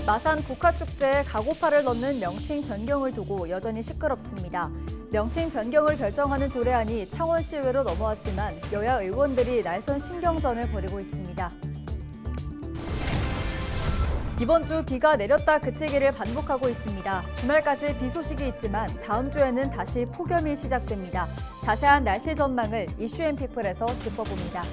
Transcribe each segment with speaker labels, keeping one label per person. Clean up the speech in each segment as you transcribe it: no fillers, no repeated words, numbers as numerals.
Speaker 1: 마산 국화축제에 가고파를 넣는 명칭 변경을 두고 여전히 시끄럽습니다. 명칭 변경을 결정하는 조례안이 창원시의회로 넘어왔지만 여야 의원들이 날선 신경전을 벌이고 있습니다. 이번 주 비가 내렸다 그치기를 반복하고 있습니다. 주말까지 비 소식이 있지만 다음 주에는 다시 폭염이 시작됩니다. 자세한 날씨 전망을 이슈앤피플에서 짚어봅니다.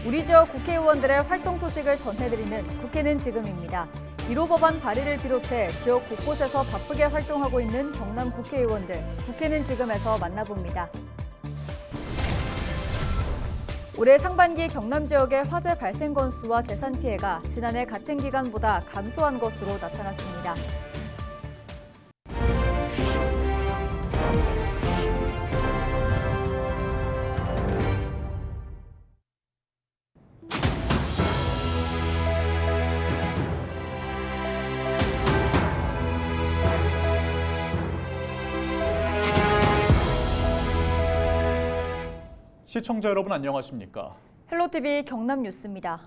Speaker 1: 우리 지역 국회의원들의 활동 소식을 전해드리는 국회는 지금입니다. 1호 법안 발의를 비롯해 지역 곳곳에서 바쁘게 활동하고 있는 경남 국회의원들, 국회는 지금에서 만나봅니다. 올해 상반기 경남 지역의 화재 발생 건수와 재산 피해가 지난해 같은 기간보다 감소한 것으로 나타났습니다.
Speaker 2: 시청자 여러분 안녕하십니까?
Speaker 1: 헬로티비 경남 뉴스입니다.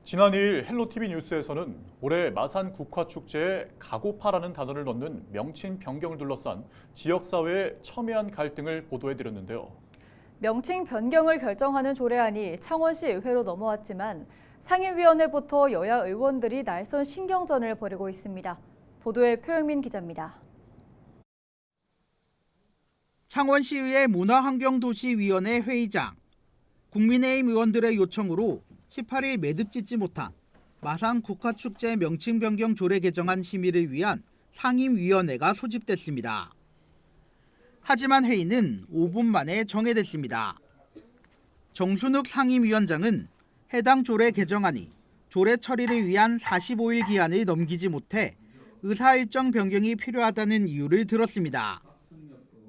Speaker 2: 지난 2일 헬로티비 뉴스에서는 올해 마산 국화축제에 가고파라는 단어를 넣는 명칭 변경을 둘러싼 지역사회의 첨예한 갈등을 보도해드렸는데요.
Speaker 1: 명칭 변경을 결정하는 조례안이 창원시 의회로 넘어왔지만 상임위원회부터 여야 의원들이 날선 신경전을 벌이고 있습니다. 보도에 표영민 기자입니다.
Speaker 3: 창원시의회 문화환경도시위원회 회의장. 국민의힘 의원들의 요청으로 18일 매듭 짓지 못한 마산 국화축제 명칭 변경 조례 개정안 심의를 위한 상임위원회가 소집됐습니다. 하지만 회의는 5분 만에 정회됐습니다. 정순욱 상임위원장은 해당 조례 개정안이 조례 처리를 위한 45일 기한을 넘기지 못해 의사일정 변경이 필요하다는 이유를 들었습니다.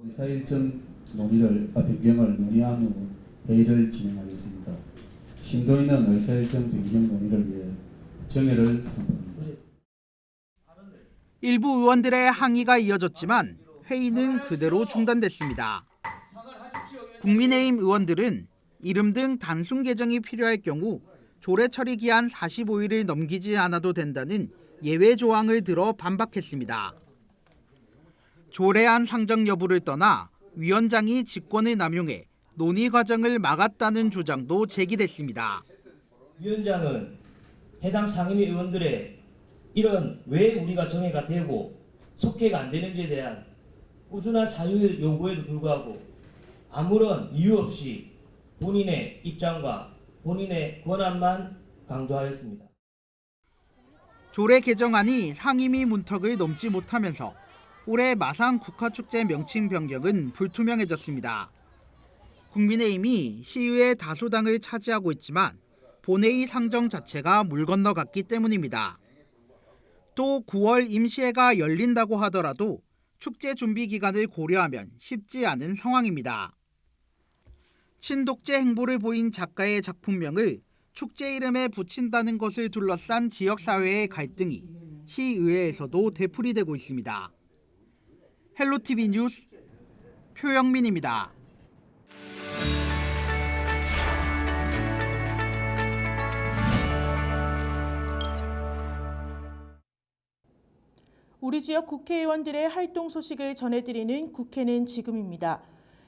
Speaker 4: 의사일정 변경을 논의한 후 회의를 진행하겠습니다. 심도 있는 의사일정 변경 논의를 위해 정회를 선포합니다.
Speaker 3: 일부 의원들의 항의가 이어졌지만 회의는 그대로 중단됐습니다. 국민의힘 의원들은 이름 등 단순 개정이 필요할 경우 조례 처리 기한 45일을 넘기지 않아도 된다는 예외 조항을 들어 반박했습니다. 조례안 상정 여부를 떠나 위원장이 직권을 남용해 논의 과정을 막았다는 주장도 제기됐습니다.
Speaker 5: 위원장은 해당 상임위 의원들의 이런 왜 우리가 정회가 되고 속회가 안 되는지에 대한 꾸준한 사유 요구에도 불구하고 아무런 이유 없이 본인의 입장과 본인의 권한만 강조하였습니다.
Speaker 3: 조례 개정안이 상임위 문턱을 넘지 못하면서 올해 마산 국화축제 명칭 변경은 불투명해졌습니다. 국민의힘이 시의회 다수당을 차지하고 있지만 본회의 상정 자체가 물 건너갔기 때문입니다. 또 9월 임시회가 열린다고 하더라도 축제 준비 기간을 고려하면 쉽지 않은 상황입니다. 친독재 행보를 보인 작가의 작품명을 축제 이름에 붙인다는 것을 둘러싼 지역사회의 갈등이 시의회에서도 되풀이되고 있습니다. 헬로티비 뉴스 표영민입니다.
Speaker 6: 우리 지역 국회의원들의 활동 소식을 전해드리는 국회는 지금입니다.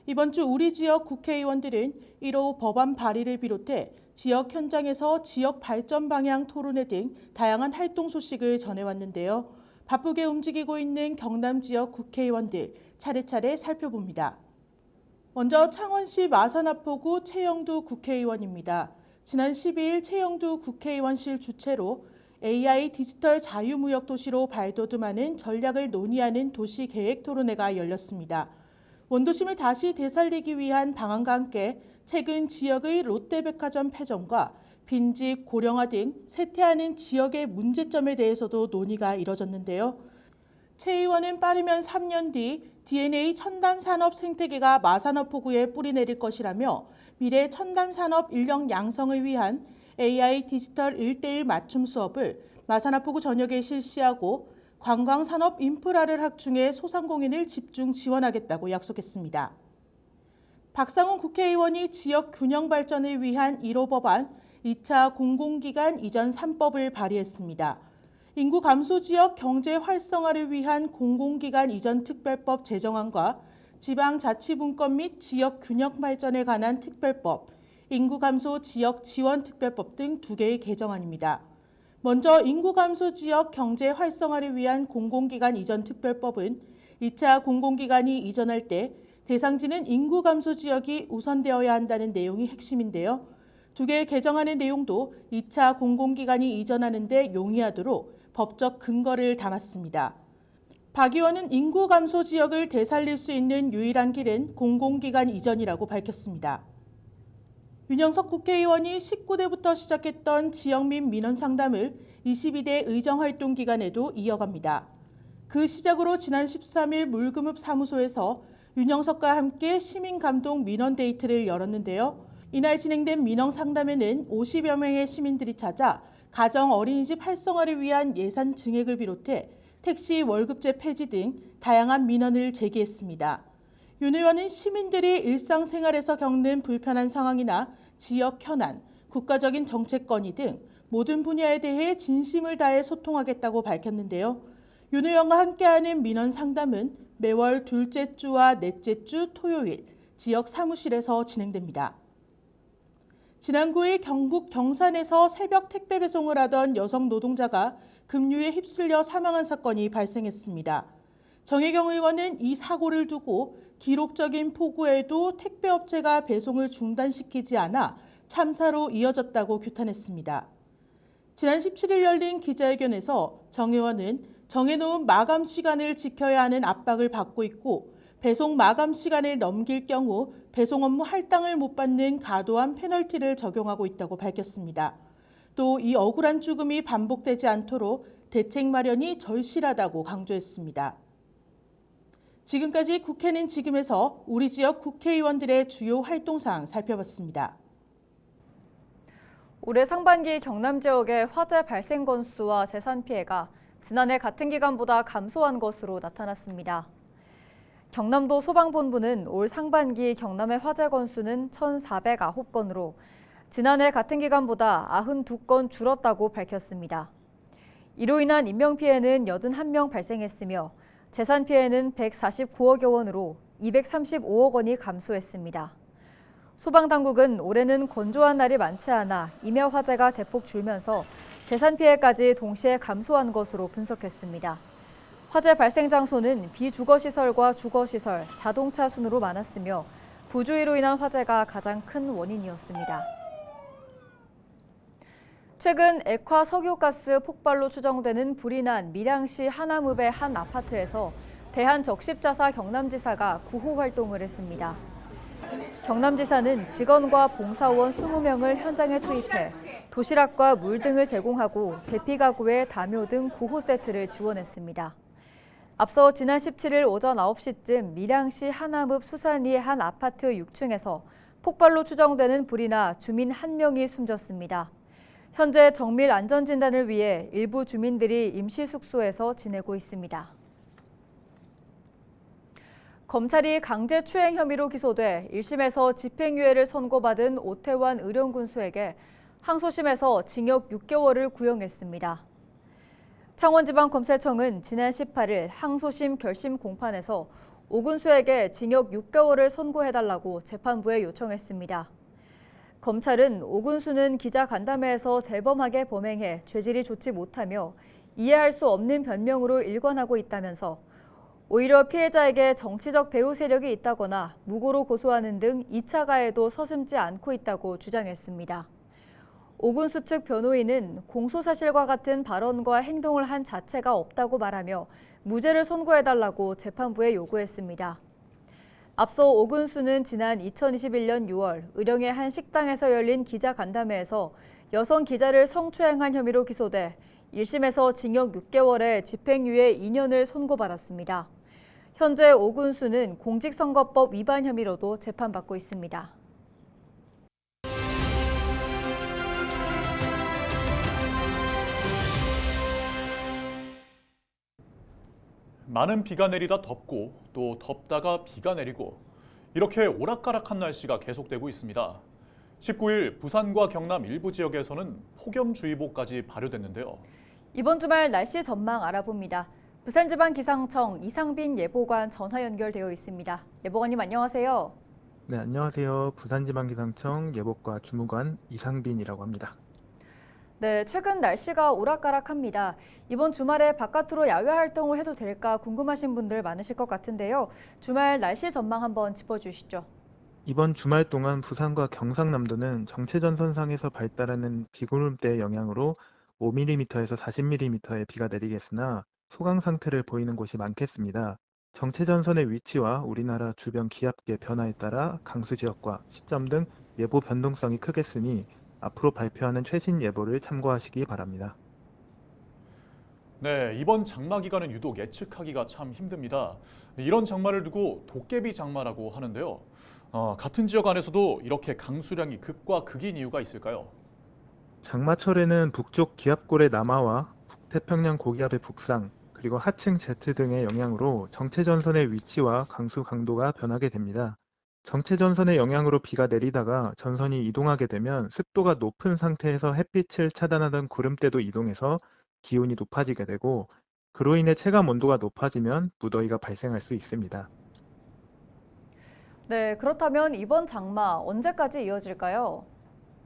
Speaker 6: 이번 주 우리 지역 국회의원들은 1호 법안 발의를 비롯해 지역 현장에서 지역 발전 방향 토론회 등 다양한 활동 소식을 전해왔는데요. 바쁘게 움직이고 있는 경남 지역 국회의원들 차례차례 살펴봅니다. 먼저 창원시 마산하포구 최영두 국회의원입니다. 지난 12일 최영두 국회의원실 주최로 AI 디지털 자유무역 도시로 발돋움하는 전략을 논의하는 도시계획 토론회가 열렸습니다. 원도심을 다시 되살리기 위한 방안과 함께 최근 지역의 롯데백화점 폐점과 빈집, 고령화 등 쇠퇴하는 지역의 문제점에 대해서도 논의가 이뤄졌는데요. 최 의원은 빠르면 3년 뒤 DNA 첨단 산업 생태계가 마산하포구에 뿌리내릴 것이라며 미래 첨단 산업 인력 양성을 위한 AI 디지털 1:1 맞춤 수업을 마산하포구 전역에 실시하고 관광산업 인프라를 확충해 소상공인을 집중 지원하겠다고 약속했습니다. 박상훈 국회의원이 지역 균형 발전을 위한 1호 법안 2차 공공기관 이전 3법을 발의했습니다. 인구 감소 지역 경제 활성화를 위한 공공기관 이전 특별법 제정안과 지방자치분권 및 지역 균형 발전에 관한 특별법, 인구 감소 지역 지원 특별법 등 2개의 개정안입니다. 먼저 인구 감소 지역 경제 활성화를 위한 공공기관 이전 특별법은 2차 공공기관이 이전할 때 대상지는 인구 감소 지역이 우선되어야 한다는 내용이 핵심인데요. 2개의 개정안의 내용도 2차 공공기관이 이전하는 데 용이하도록 법적 근거를 담았습니다. 박 의원은 인구 감소 지역을 되살릴 수 있는 유일한 길은 공공기관 이전이라고 밝혔습니다. 윤영석 국회의원이 19대부터 시작했던 지역 및 민원 상담을 22대 의정활동 기간에도 이어갑니다. 그 시작으로 지난 13일 물금읍 사무소에서 윤영석과 함께 시민감동 민원 데이트를 열었는데요. 이날 진행된 민원 상담에는 50여 명의 시민들이 찾아 가정 어린이집 활성화를 위한 예산 증액을 비롯해 택시 월급제 폐지 등 다양한 민원을 제기했습니다. 윤 의원은 시민들이 일상생활에서 겪는 불편한 상황이나 지역 현안, 국가적인 정책 건의 등 모든 분야에 대해 진심을 다해 소통하겠다고 밝혔는데요. 윤 의원과 함께하는 민원 상담은 매월 둘째 주와 넷째 주 토요일 지역 사무실에서 진행됩니다. 지난 9일 경북 경산에서 새벽 택배 배송을 하던 여성 노동자가 급류에 휩쓸려 사망한 사건이 발생했습니다. 정혜경 의원은 이 사고를 두고 기록적인 폭우에도 택배업체가 배송을 중단시키지 않아 참사로 이어졌다고 규탄했습니다. 지난 17일 열린 기자회견에서 정 의원은 정해놓은 마감 시간을 지켜야 하는 압박을 받고 있고 배송 마감 시간을 넘길 경우 배송 업무 할당을 못 받는 과도한 페널티를 적용하고 있다고 밝혔습니다. 또 이 억울한 죽음이 반복되지 않도록 대책 마련이 절실하다고 강조했습니다. 지금까지 국회는 지금에서 우리 지역 국회의원들의 주요 활동사항 살펴봤습니다.
Speaker 1: 올해 상반기 경남 지역의 화재 발생 건수와 재산 피해가 지난해 같은 기간보다 감소한 것으로 나타났습니다. 경남도 소방본부는 올 상반기 경남의 화재 건수는 1,409건으로 지난해 같은 기간보다 92건 줄었다고 밝혔습니다. 이로 인한 인명피해는 81명 발생했으며 재산 피해는 149억여 원으로 235억 원이 감소했습니다. 소방당국은 올해는 건조한 날이 많지 않아 임야 화재가 대폭 줄면서 재산 피해까지 동시에 감소한 것으로 분석했습니다. 화재 발생 장소는 비주거시설과 주거시설, 자동차 순으로 많았으며 부주의로 인한 화재가 가장 큰 원인이었습니다. 최근 액화 석유가스 폭발로 추정되는 불이 난 밀양시 하남읍의 한 아파트에서 대한적십자사 경남지사가 구호 활동을 했습니다. 경남지사는 직원과 봉사원 20명을 현장에 투입해 도시락과 물 등을 제공하고 대피 가구에 담요 등 구호 세트를 지원했습니다. 앞서 지난 17일 오전 9시쯤 밀양시 하남읍 수산리의 한 아파트 6층에서 폭발로 추정되는 불이 나 주민 1명이 숨졌습니다. 현재 정밀 안전진단을 위해 일부 주민들이 임시 숙소에서 지내고 있습니다. 검찰이 강제추행 혐의로 기소돼 1심에서 집행유예를 선고받은 오태환 의령군수에게 항소심에서 징역 6개월을 구형했습니다. 창원지방검찰청은 지난 18일 항소심 결심 공판에서 오 군수에게 징역 6개월을 선고해달라고 재판부에 요청했습니다. 검찰은 오 군수는 기자간담회에서 대범하게 범행해 죄질이 좋지 못하며 이해할 수 없는 변명으로 일관하고 있다면서 오히려 피해자에게 정치적 배후 세력이 있다거나 무고로 고소하는 등 2차 가해도 서슴지 않고 있다고 주장했습니다. 오 군수 측 변호인은 공소사실과 같은 발언과 행동을 한 자체가 없다고 말하며 무죄를 선고해달라고 재판부에 요구했습니다. 앞서 오 군수는 지난 2021년 6월 의령의 한 식당에서 열린 기자간담회에서 여성 기자를 성추행한 혐의로 기소돼 1심에서 징역 6개월에 집행유예 2년을 선고받았습니다. 현재 오 군수는 공직선거법 위반 혐의로도 재판받고 있습니다.
Speaker 2: 많은 비가 내리다 덥고 또 덥다가 비가 내리고 이렇게 오락가락한 날씨가 계속되고 있습니다. 19일 부산과 경남 일부 지역에서는 폭염주의보까지 발효됐는데요.
Speaker 1: 이번 주말 날씨 전망 알아봅니다. 부산지방기상청 이상빈 예보관 전화 연결되어 있습니다. 예보관님 안녕하세요.
Speaker 7: 네, 안녕하세요. 부산지방기상청 예보과 주무관 이상빈이라고 합니다.
Speaker 1: 네, 최근 날씨가 오락가락합니다. 이번 주말에 바깥으로 야외 활동을 해도 될까 궁금하신 분들 많으실 것 같은데요. 주말 날씨 전망 한번 짚어주시죠.
Speaker 7: 이번 주말 동안 부산과 경상남도는 정체전선상에서 발달하는 비구름대의 영향으로 5mm에서 40mm의 비가 내리겠으나 소강 상태를 보이는 곳이 많겠습니다. 정체전선의 위치와 우리나라 주변 기압계 변화에 따라 강수 지역과 시점 등 예보 변동성이 크겠으니 앞으로 발표하는 최신 예보를 참고하시기 바랍니다.
Speaker 2: 네, 이번 장마 기간은 유독 예측하기가 참 힘듭니다. 이런 장마를 두고 도깨비 장마라고 하는데요. 같은 지역 안에서도 이렇게 강수량이 극과 극인 이유가 있을까요?
Speaker 7: 장마철에는 북쪽 기압골의 남하와 북태평양 고기압의 북상, 그리고 하층 제트 등의 영향으로 정체전선의 위치와 강수 강도가 변하게 됩니다. 정체전선의 영향으로 비가 내리다가 전선이 이동하게 되면 습도가 높은 상태에서 햇빛을 차단하던 구름대도 이동해서 기온이 높아지게 되고 그로 인해 체감 온도가 높아지면 무더위가 발생할 수 있습니다.
Speaker 1: 네, 그렇다면 이번 장마 언제까지 이어질까요?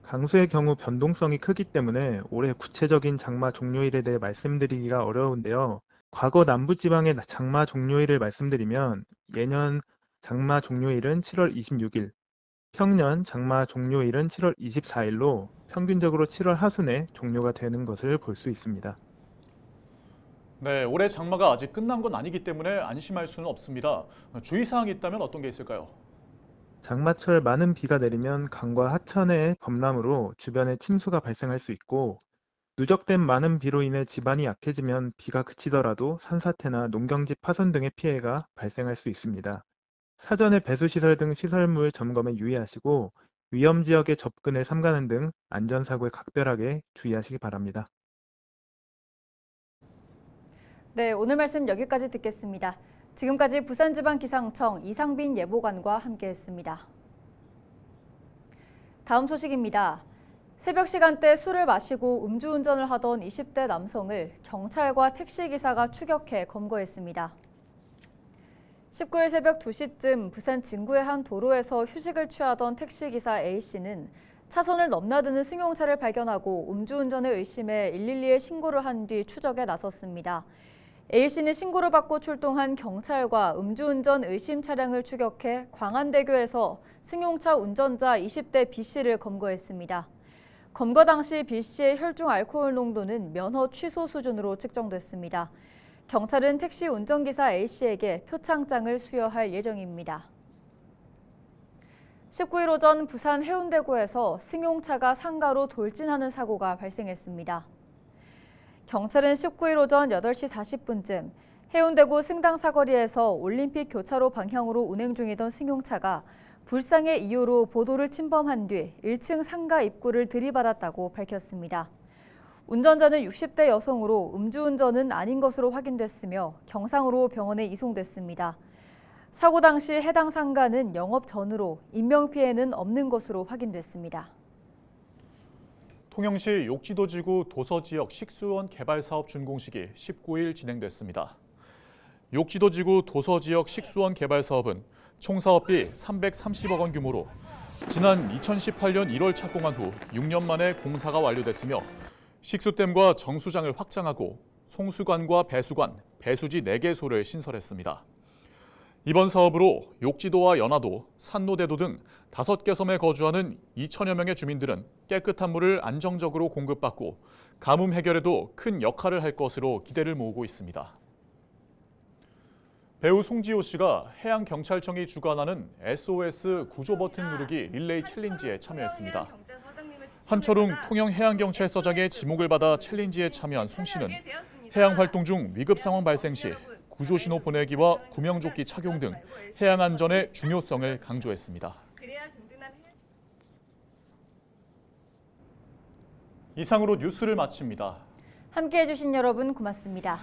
Speaker 7: 강수의 경우 변동성이 크기 때문에 올해 구체적인 장마 종료일에 대해 말씀드리기가 어려운데요. 과거 남부지방의 장마 종료일을 말씀드리면 예년 장마 종료일은 7월 26일, 평년 장마 종료일은 7월 24일로 평균적으로 7월 하순에 종료가 되는 것을 볼 수 있습니다.
Speaker 2: 네, 올해 장마가 아직 끝난 건 아니기 때문에 안심할 수는 없습니다. 주의사항이 있다면 어떤 게 있을까요?
Speaker 7: 장마철 많은 비가 내리면 강과 하천의 범람으로 주변에 침수가 발생할 수 있고 누적된 많은 비로 인해 지반이 약해지면 비가 그치더라도 산사태나 농경지 파손 등의 피해가 발생할 수 있습니다. 사전에 배수시설 등 시설물 점검에 유의하시고 위험 지역에 접근을 삼가는 등 안전사고에 각별하게 주의하시기 바랍니다.
Speaker 1: 네, 오늘 말씀 여기까지 듣겠습니다. 지금까지 부산지방기상청 이상빈 예보관과 함께했습니다. 다음 소식입니다. 새벽 시간대 술을 마시고 음주운전을 하던 20대 남성을 경찰과 택시기사가 추격해 검거했습니다. 19일 새벽 2시쯤 부산 진구의 한 도로에서 휴식을 취하던 택시기사 A씨는 차선을 넘나드는 승용차를 발견하고 음주운전을 의심해 112에 신고를 한 뒤 추적에 나섰습니다. A씨는 신고를 받고 출동한 경찰과 음주운전 의심 차량을 추격해 광안대교에서 승용차 운전자 20대 B씨를 검거했습니다. 검거 당시 B씨의 혈중 알코올 농도는 면허 취소 수준으로 측정됐습니다. 경찰은 택시 운전기사 A씨에게 표창장을 수여할 예정입니다. 19일 오전 부산 해운대구에서 승용차가 상가로 돌진하는 사고가 발생했습니다. 경찰은 19일 오전 8시 40분쯤 해운대구 승당 사거리에서 올림픽 교차로 방향으로 운행 중이던 승용차가 불상의 이유로 보도를 침범한 뒤 1층 상가 입구를 들이받았다고 밝혔습니다. 운전자는 60대 여성으로 음주운전은 아닌 것으로 확인됐으며 경상으로 병원에 이송됐습니다. 사고 당시 해당 상가는 영업 전으로 인명피해는 없는 것으로 확인됐습니다.
Speaker 2: 통영시 욕지도지구 도서지역 식수원 개발사업 준공식이 19일 진행됐습니다. 욕지도지구 도서지역 식수원 개발사업은 총 사업비 330억 원 규모로 지난 2018년 1월 착공한 후 6년 만에 공사가 완료됐으며 식수댐과 정수장을 확장하고 송수관과 배수관, 배수지 4개소를 신설했습니다. 이번 사업으로 욕지도와 연화도, 산노대도 등 5개 섬에 거주하는 2천여 명의 주민들은 깨끗한 물을 안정적으로 공급받고 가뭄 해결에도 큰 역할을 할 것으로 기대를 모으고 있습니다. 배우 송지효 씨가 해양경찰청이 주관하는 SOS 구조 버튼 누르기 릴레이 챌린지에 참여했습니다. 한철웅 통영해양경찰서장의 지목을 받아 챌린지에 참여한 송 씨는 해양 활동 중 위급 상황 발생 시 구조신호 보내기와 구명조끼 착용 등 해양 안전의 중요성을 강조했습니다. 이상으로 뉴스를 마칩니다.
Speaker 1: 함께해 주신 여러분 고맙습니다.